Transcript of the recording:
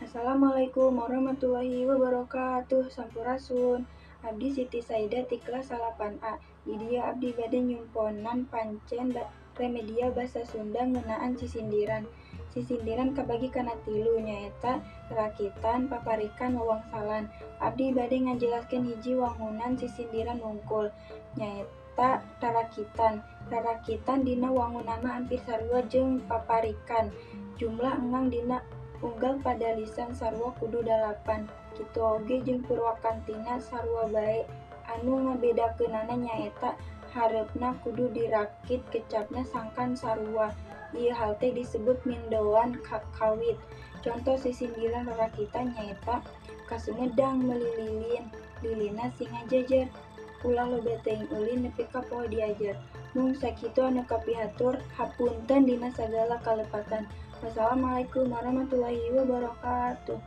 Assalamualaikum warahmatullahi wabarakatuh. Sampurasun. Abdi Siti Saida ti kelas 8A. Di dia abdi bade nyumponan pancen remedia basa Sunda ngeunaan sisindiran. Sisindiran kabagi kana 3 nyaeta rakitan, paparikan, wawangsalan. Abdi bade ngajelaskeun hiji wangunan sisindiran wungkul nyaeta rarakitan. Rarakitan dina wangunana ampir sarua jeung paparikan. Jumlah engang dina unggal pada lisan sarua kudu 8. Kitu oge jeung purwakantina sarua bae. Anu ngabedakeunana nyaeta hareupna kudu dirakit kecapna sangkan sarua. Ieu hal teh disebut mindoan kawit. Conto sisindiran rarakitan nyaeta kasumedang meuli lilin, lilinna singa jejer. Ulah loba teuing ulin nepi ka poho diajar. Mung sakitu anu kapihatur, hapunten dina sagala kalepatan. Wassalamualaikum warahmatullahi wabarakatuh.